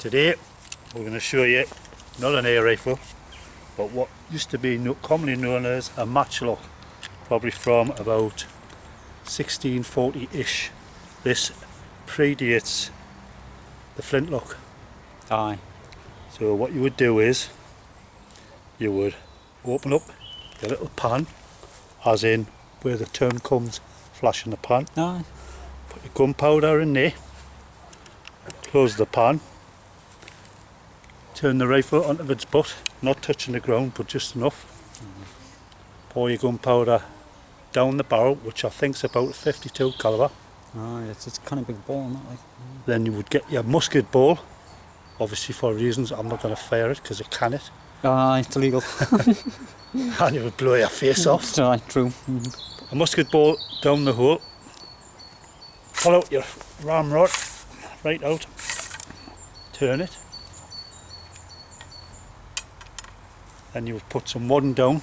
Today we're going to show you not an air rifle, but what used to be commonly known as a matchlock, probably from about 1640-ish. This predates the flintlock. Aye. So what you would do is you would open up your little pan, as in where the term comes, flash in the pan. Aye. Put your gunpowder in there, close the pan, turn the rifle onto its butt, not touching the ground but just enough. Pour your gunpowder down the barrel, which I think is about a 52 calibre. Aye, it's kind of big ball, not like. Then you would get your musket ball, obviously for reasons I'm not going to fire it because I can it. Aye, it's illegal. And it would blow your face off. Aye, true. A musket ball down the hole, pull out your ramrod, right out, turn it. Then you would put some wadding down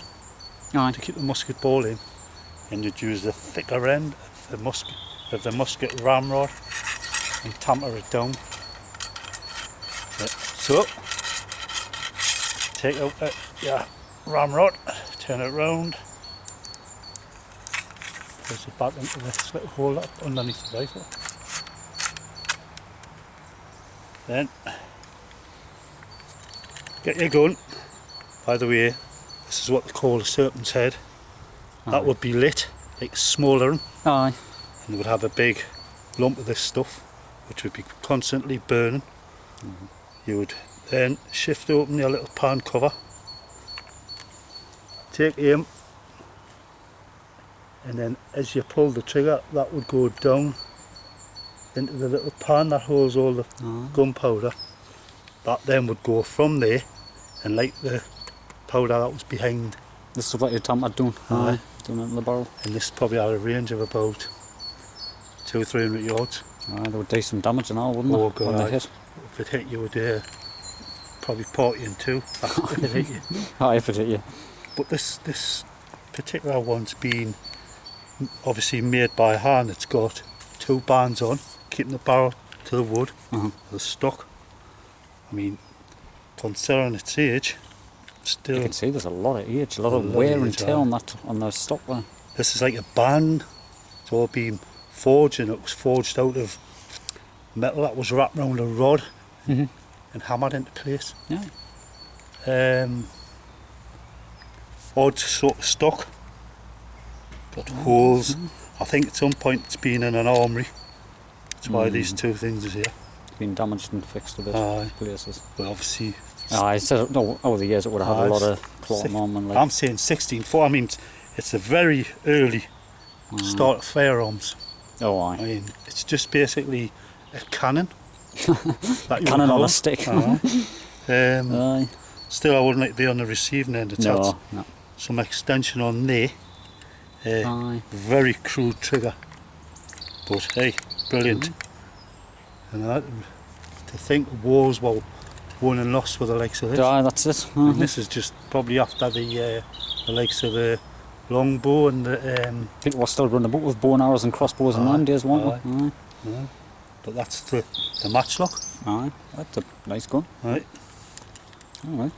Aye. to keep the musket ball in, and you'd use the thicker end of the musket ramrod and tamper it down. So, take out your ramrod, turn it round, place it back into this little hole up underneath the rifle. Then, get your gun. By the way, this is what they call a serpent's head. Aye. That would be lit, like smouldering, Aye. and it would have a big lump of this stuff, which would be constantly burning. You would then shift open your little pan cover, take aim, and then as you pull the trigger, that would go down into the little pan that holds all the gunpowder. That then would go from there and light the powder that was behind. This is what you're talking about doing. Aye. Doing it in the barrel. And this probably had a range of about 200-300 yards. Aye, they would do some damage and all, wouldn't Oh they? When God, they hit. if it hit you, it would probably part you in two if it hit you. Aye, if it hit you. But this particular one's been obviously made by hand. It's got two bands on, keeping the barrel to the wood, the stock. I mean, considering its age, still. You can see there's a lot of age, a lot of wear and tear on the stock there. This is like a band. It's all been forged, and it was forged out of metal that was wrapped around a rod and hammered into place. Yeah. Odd sort of stock. Got holes. I think at some point it's been in an armoury. That's why these two things are here. It's been damaged and fixed a bit places. But obviously. Aye, so over the years it would have had a lot of clotting on and like. I'm saying 16.4. I mean, it's a very early start of firearms. Oh, aye. I mean, it's just basically a cannon. A cannon on a stick. Aye. Still, I wouldn't like to be on the receiving end. It's had some extension on there. Very crude trigger. But hey, brilliant. And to think wars were won and lost with the likes of this. Aye, that's it. And this is just probably after the likes of the longbow and the. People were still running about with bow and arrows and crossbows in them days, weren't they? Aye. But that's the matchlock. Aye, that's a nice gun. Right. Alright.